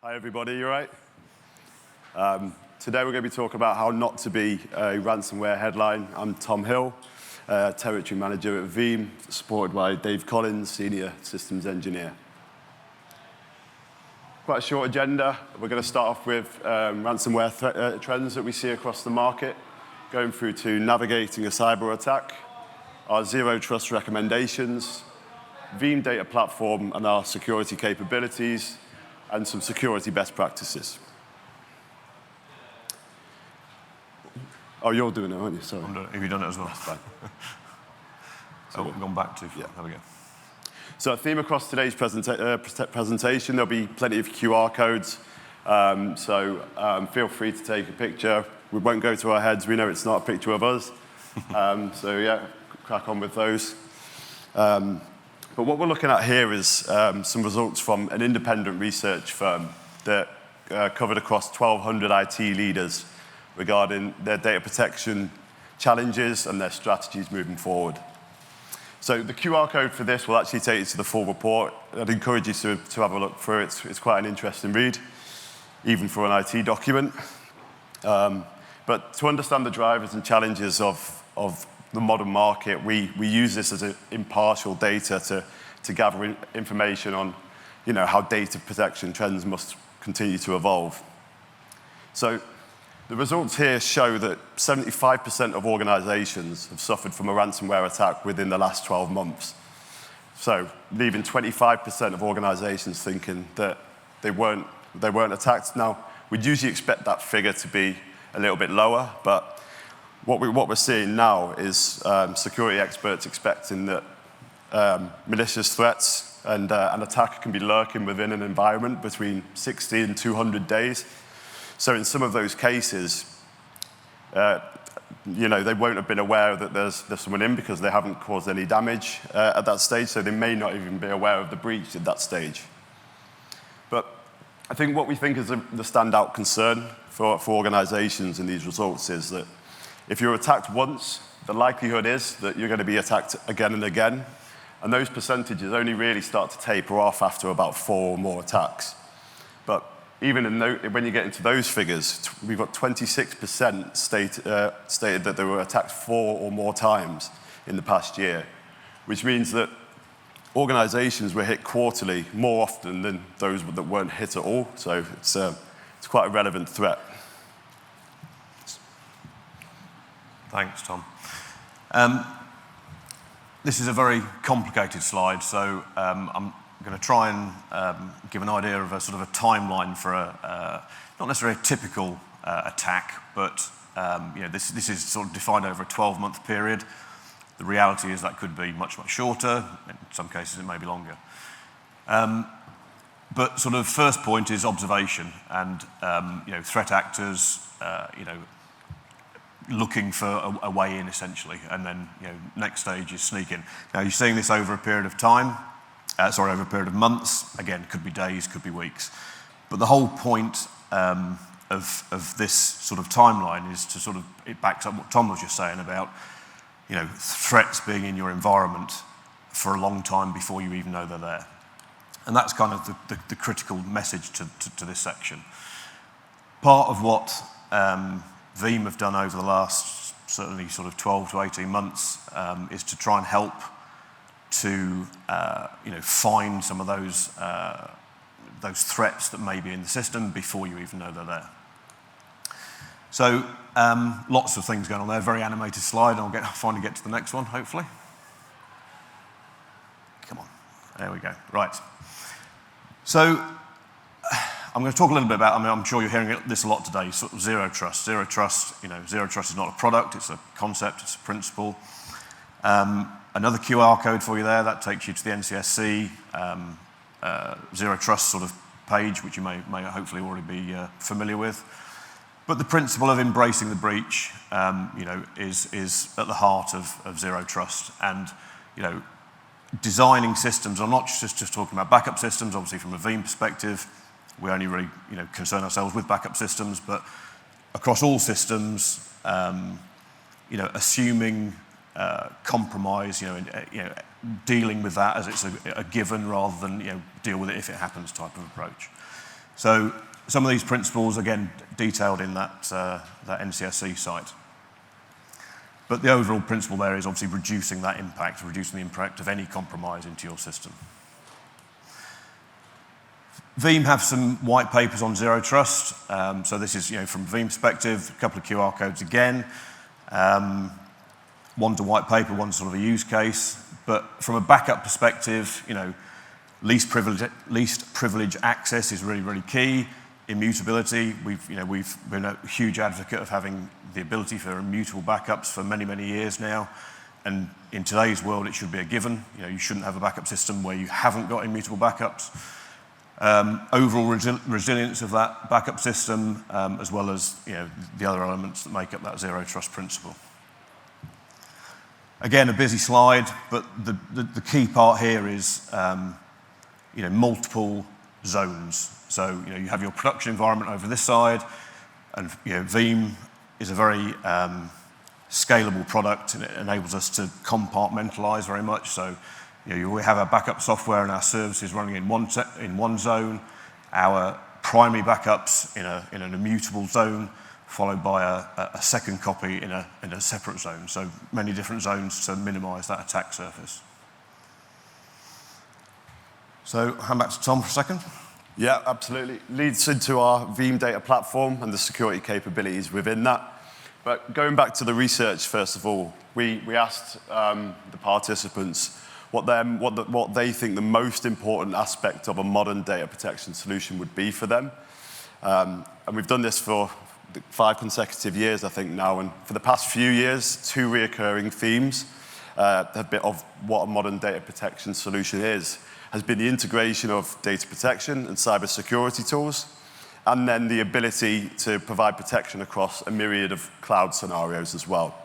Hi everybody, you all right? Today we're going to be talking about how not to be a ransomware headline. I'm Tom Hill, Territory Manager at Veeam, supported by Dave Collins, Senior Systems Engineer. Quite a short agenda. We're going to start off with ransomware trends that we see across the market, going through to navigating a cyber attack, our zero trust recommendations, Veeam data platform and our security capabilities, and some security best practices. Oh, you're doing it, aren't you? Sorry. I'm doing it. Have you done it as well? That's fine. So we've gone back to, yeah. There we go. So a theme across today's presentation, there'll be plenty of QR codes. Feel free to take a picture. We won't go to our heads. We know it's not a picture of us. So yeah, crack on with those. But what we're looking at here is some results from an independent research firm that covered across 1,200 IT leaders regarding their data protection challenges and their strategies moving forward. So the QR code for this will actually take you to the full report. I'd encourage you to have a look through it. It's quite an interesting read, even for an IT document. But to understand the drivers and challenges of the modern market, we use this as impartial data to gather information on, how data protection trends must continue to evolve. So the results here show that 75% of organizations have suffered from a ransomware attack within the last 12 months. So leaving 25% of organizations thinking that they weren't attacked. Now, we'd usually expect that figure to be a little bit lower, but what we're seeing now is security experts expecting that malicious threats and an attacker can be lurking within an environment between 60 and 200 days. So in some of those cases, they won't have been aware that there's someone in because they haven't caused any damage at that stage, so they may not even be aware of the breach at that stage. But I think what we think is the standout concern for organizations in these results is that if you're attacked once, the likelihood is that you're going to be attacked again and again. And those percentages only really start to taper off after about 4 or more attacks. But even when you get into those figures, we've got 26% stated that they were attacked 4 or more times in the past year, which means that organizations were hit quarterly more often than those that weren't hit at all. So it's quite a relevant threat. Thanks, Tom. This is a very complicated slide, so I'm going to try and give an idea of a sort of a timeline for not necessarily a typical attack, but this is sort of defined over a 12-month period. The reality is that could be much, much shorter. In some cases, it may be longer. But sort of first point is observation, and threat actors, looking for a way in, essentially, and then next stage is sneaking. Now, you're seeing this over a period of time, over a period of months. Again, could be days, could be weeks. But the whole point of this sort of timeline is to it backs up what Tom was just saying about, threats being in your environment for a long time before you even know they're there. And that's kind of the critical message to this section. Part of what Veeam have done over the last certainly sort of 12 to 18 months is to try and help to find some of those threats that may be in the system before you even know they're there. So lots of things going on there. Very animated slide. I'll finally get to the next one, hopefully. Come on. There we go. Right. So I'm going to talk a little bit about, I'm sure you're hearing this a lot today, sort of zero trust. Zero trust, zero trust is not a product, it's a concept, it's a principle. Another QR code for you there, that takes you to the NCSC zero trust sort of page, which you may hopefully already be familiar with. But the principle of embracing the breach, is at the heart of zero trust. And, designing systems, I'm not just talking about backup systems, obviously from a Veeam perspective, we only really, concern ourselves with backup systems, but across all systems, assuming compromise, dealing with that as it's a given rather than, deal with it if it happens type of approach. So some of these principles, again, detailed in that NCSC site. But the overall principle there is obviously reducing that impact, reducing the impact of any compromise into your system. Veeam have some white papers on zero trust. So this is, from Veeam perspective, a couple of QR codes again. One's a white paper, one's sort of a use case. But from a backup perspective, least privilege access is really, really key. Immutability, we've been a huge advocate of having the ability for immutable backups for many, many years now. And in today's world, it should be a given. You shouldn't have a backup system where you haven't got immutable backups. Overall resilience of that backup system, as well as the other elements that make up that zero trust principle. Again, a busy slide, but the key part here is multiple zones. So you have your production environment over this side, and Veeam is a very scalable product, and it enables us to compartmentalize very much. So we have our backup software and our services running in one zone, our primary backups in an immutable zone, followed by a second copy in a separate zone. So many different zones to minimize that attack surface. So hand back to Tom for a second. Yeah, absolutely. Leads into our Veeam data platform and the security capabilities within that. But going back to the research, first of all, we asked the participants what they think the most important aspect of a modern data protection solution would be for them. And we've done this for 5 consecutive years, I think now, and for the past few years, 2 reoccurring themes have been of what a modern data protection solution has been the integration of data protection and cybersecurity tools, and then the ability to provide protection across a myriad of cloud scenarios as well.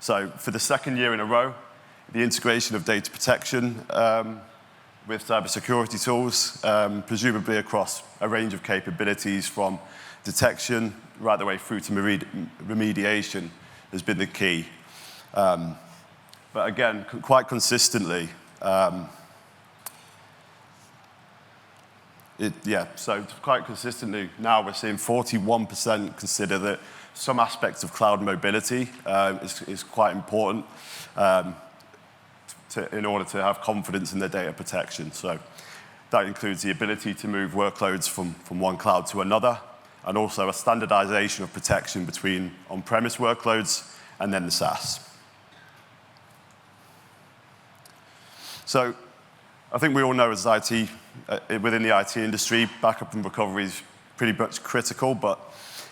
So for the second year in a row, the integration of data protection with cybersecurity tools, presumably across a range of capabilities from detection right the way through to remediation, has been the key. But again, quite consistently, so quite consistently now we're seeing 41% consider that some aspects of cloud mobility is quite important in order to have confidence in their data protection. So that includes the ability to move workloads from one cloud to another, and also a standardization of protection between on-premise workloads and then the SaaS. So I think we all know as IT, within the IT industry, backup and recovery is pretty much critical,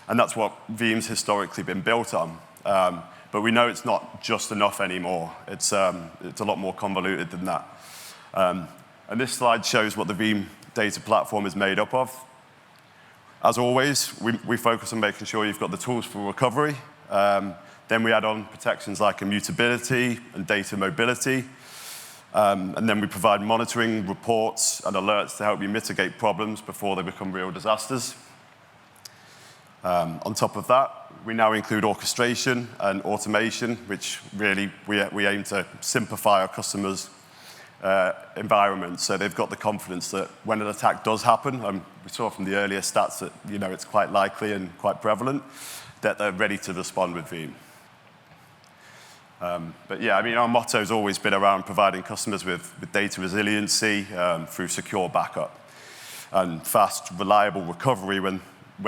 and that's what Veeam's historically been built on. But we know it's not just enough anymore. It's a lot more convoluted than that. And this slide shows what the Veeam data platform is made up of. As always, we focus on making sure you've got the tools for recovery. Then we add on protections like immutability and data mobility. And then we provide monitoring, reports, and alerts to help you mitigate problems before they become real disasters. On top of that, we now include orchestration and automation, which really we aim to simplify our customers' environment, so they've got the confidence that when an attack does happen, we saw from the earlier stats that it's quite likely and quite prevalent, that they're ready to respond with Veeam. But yeah, our motto has always been around providing customers with data resiliency through secure backup and fast, reliable recovery when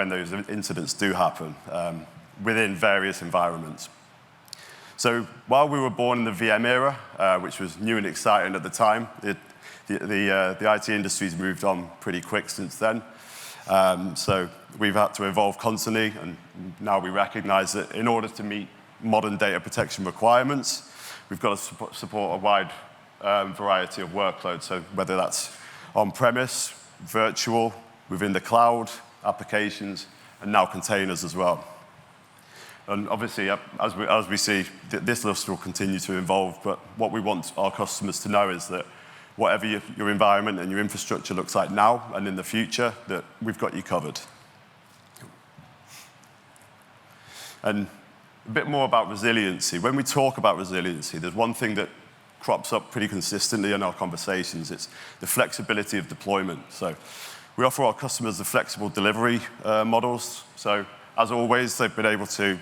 those incidents do happen within various environments. So while we were born in the VM era, which was new and exciting at the time, the IT industry's moved on pretty quick since then. So we've had to evolve constantly, and now we recognize that in order to meet modern data protection requirements, we've got to support a wide variety of workloads. So whether that's on-premise, virtual, within the cloud, applications, and now containers as well. And obviously, as we see, this list will continue to evolve, but what we want our customers to know is that whatever your environment and your infrastructure looks like now and in the future, that we've got you covered. And a bit more about resiliency. When we talk about resiliency, there's one thing that crops up pretty consistently in our conversations. It's the flexibility of deployment. So We offer our customers the flexible delivery models. So as always, they've been able to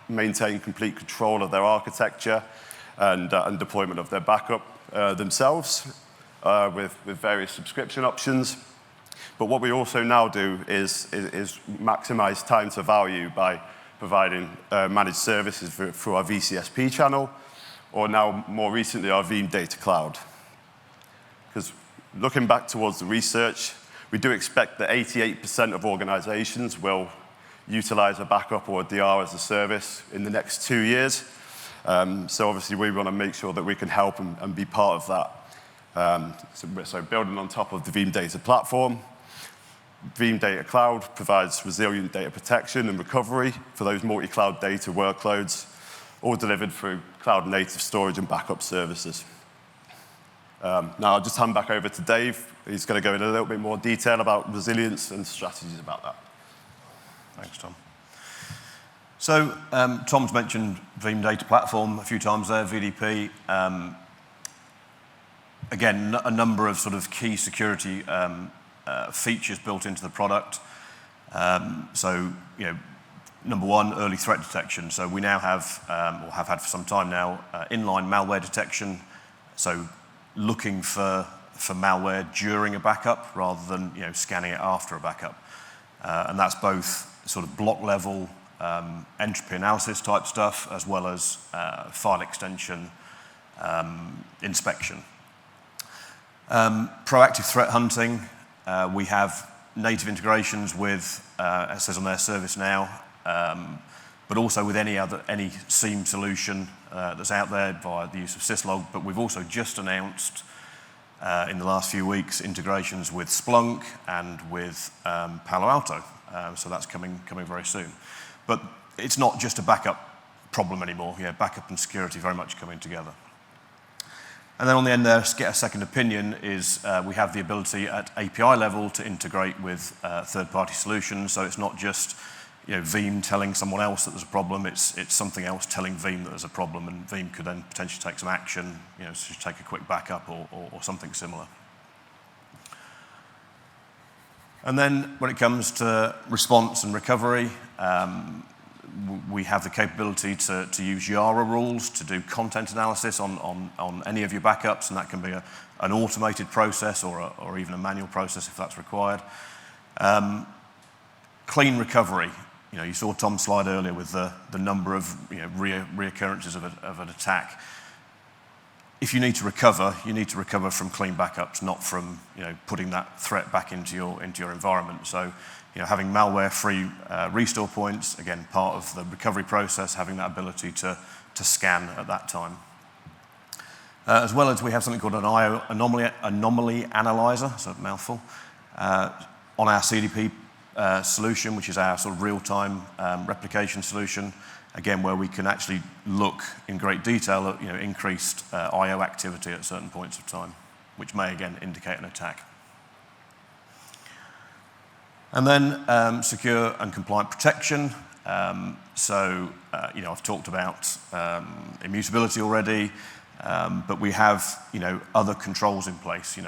maintain complete control of their architecture and deployment of their backup themselves with various subscription options. But what we also now do is maximize time to value by providing managed services through our VCSP channel, or now more recently our Veeam Data Cloud. Because looking back towards the research, we do expect that 88% of organizations will utilize a backup or a DR as a service in the next 2 years. So obviously we want to make sure that we can help and be part of that. So building on top of the Veeam Data Platform, Veeam Data Cloud provides resilient data protection and recovery for those multi-cloud data workloads, all delivered through cloud-native storage and backup services. Now I'll just hand back over to Dave. He's going to go in a little bit more detail about resilience and strategies about that. Thanks, Tom. So Tom's mentioned Veeam Data Platform a few times there, VDP. Again, a number of sort of key security features built into the product. So, number one, early threat detection. So we now have, or have had for some time now, inline malware detection. So looking for malware during a backup rather than scanning it after a backup. And that's both sort of block level entropy analysis type stuff, as well as file extension inspection. Proactive threat hunting. We have native integrations with, it says on their ServiceNow, but also with any SIEM solution that's out there via the use of syslog. But we've also just announced in the last few weeks integrations with Splunk and with Palo Alto. So that's coming very soon. But it's not just a backup problem anymore. Backup and security very much coming together. And then on the end there, get a second opinion is we have the ability at API level to integrate with third-party solutions. So it's not just Veeam telling someone else that there's a problem. It's something else telling Veeam that there's a problem, and Veeam could then potentially take some action, so take a quick backup or something similar. And then when it comes to response and recovery, we have the capability to use Yara rules to do content analysis on any of your backups, and that can be an automated process or even a manual process if that's required. Clean recovery. You saw Tom's slide earlier with the number of reoccurrences of an attack. If you need to recover from clean backups, not from putting that threat back into your environment. So having malware-free restore points, again, part of the recovery process, having that ability to scan at that time. As well as we have something called an IO anomaly analyzer, so a mouthful, on our CDP solution, which is our sort of real-time replication solution, again, where we can actually look in great detail at increased IO activity at certain points of time, which may again indicate an attack. And then secure and compliant protection. I've talked about immutability already, but we have other controls in place.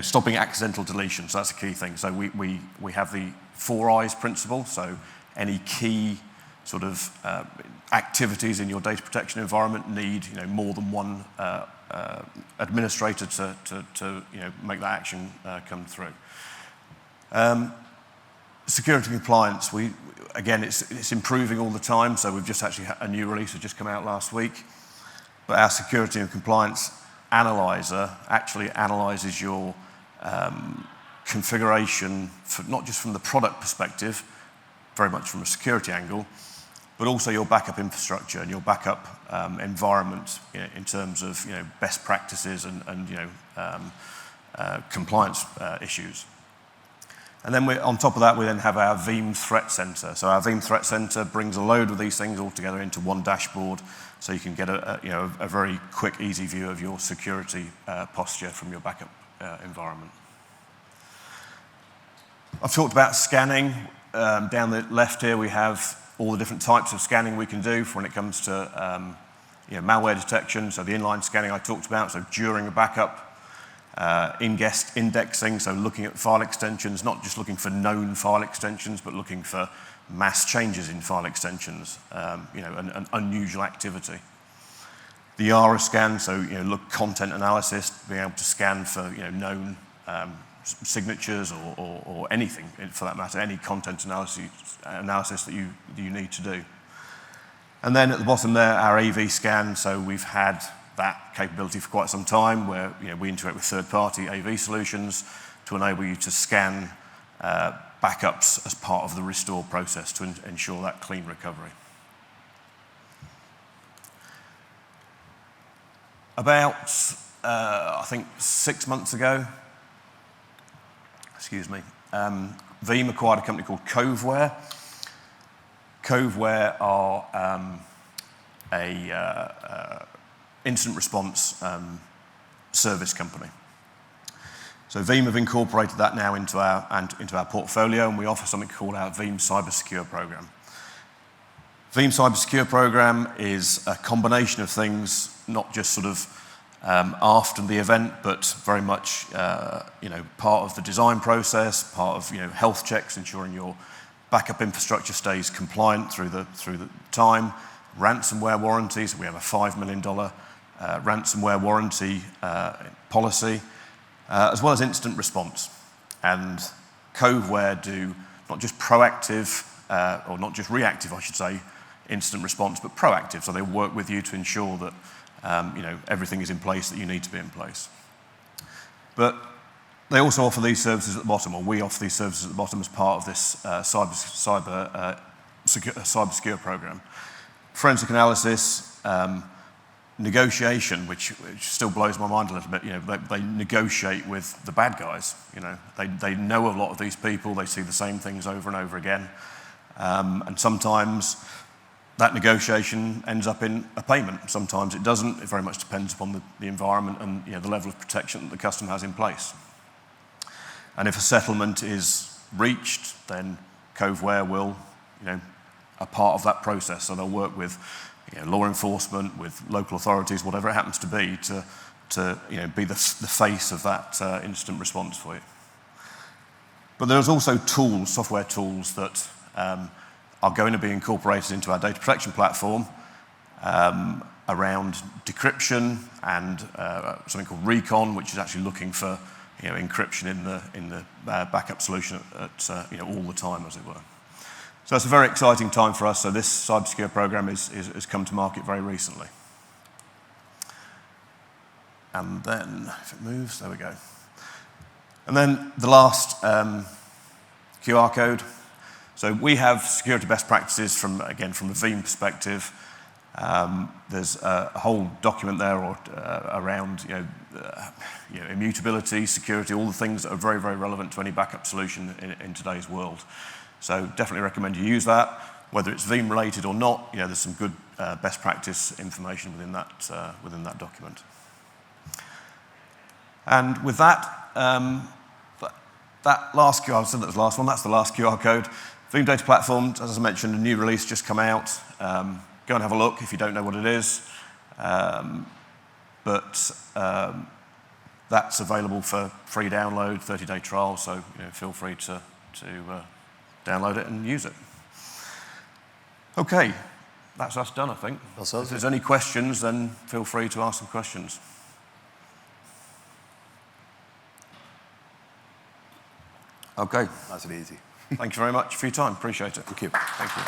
Stopping accidental deletion. So that's a key thing. So we have the 4 eyes principle. So any key sort of activities in your data protection environment need more than one administrator to make that action come through. Security compliance. Again, it's improving all the time. So we've just actually had a new release that just come out last week. But our security and compliance analyzer actually analyzes your configuration, not just from the product perspective, very much from a security angle, but also your backup infrastructure and your backup environment in terms of best practices and compliance issues. And then on top of that, we then have our Veeam Threat Center. So our Veeam Threat Center brings a load of these things all together into one dashboard, so you can get a very quick, easy view of your security posture from your backup environment. I've talked about scanning. Down the left here, we have all the different types of scanning we can do for when it comes to malware detection. So the inline scanning I talked about, so during a backup. ingest indexing, so looking at file extensions, not just looking for known file extensions, but looking for mass changes in file extensions, an unusual activity. The ARA scan, so look content analysis, being able to scan for known signatures or anything for that matter, any content analysis that you need to do. And then at the bottom there, our AV scan, so we've had that capability for quite some time where we integrate with third-party AV solutions to enable you to scan backups as part of the restore process to ensure that clean recovery. About, I think 6 months ago, Veeam acquired a company called Coveware. Coveware are a incident response service company. So Veeam have incorporated that now into our portfolio, and we offer something called our Veeam Cyber Secure program. Veeam Cyber Secure program is a combination of things, not just sort of after the event, but very much part of the design process, part of health checks, ensuring your backup infrastructure stays compliant through the time. Ransomware warranties, we have a $5 million ransomware warranty policy, as well as incident response. And Coveware do not just proactive, or not just reactive, I should say, incident response, but proactive. So they work with you to ensure that everything is in place that you need to be in place. But they also offer these services at the bottom, or we offer these services at the bottom as part of this cyber secure program. Forensic analysis, negotiation, which still blows my mind a little bit. They negotiate with the bad guys. They know a lot of these people. They see the same things over and over again, and sometimes that negotiation ends up in a payment. Sometimes it doesn't. It very much depends upon the environment and the level of protection that the customer has in place. And if a settlement is reached, then Coveware will, are part of that process. So they'll work with law enforcement, with local authorities, whatever it happens to be be the face of that incident response for you. But there's also tools, software tools that are going to be incorporated into our data protection platform around decryption and something called Recon, which is actually looking for encryption in the backup solution at all the time, as it were. So it's a very exciting time for us. So this cybersecure program has come to market very recently. And then, if it moves, there we go. And then the last QR code. So we have security best practices from the Veeam perspective. There's a whole document there around immutability, security, all the things that are very, very relevant to any backup solution in today's world. So definitely recommend you use that, whether it's Veeam related or not. There's some good best practice information within that document. And with that, that last QR, I said that was the last one. That's the last QR code. Veeam Data Platform, as I mentioned, a new release just come out. Go and have a look if you don't know what it is. That's available for free download, 30-day trial. So feel free to download it and use it. Okay, that's us done, I think. If there's any questions, then feel free to ask some questions. Okay. Nice and easy. Thank you very much for your time. Appreciate it. Thank you. Thank you.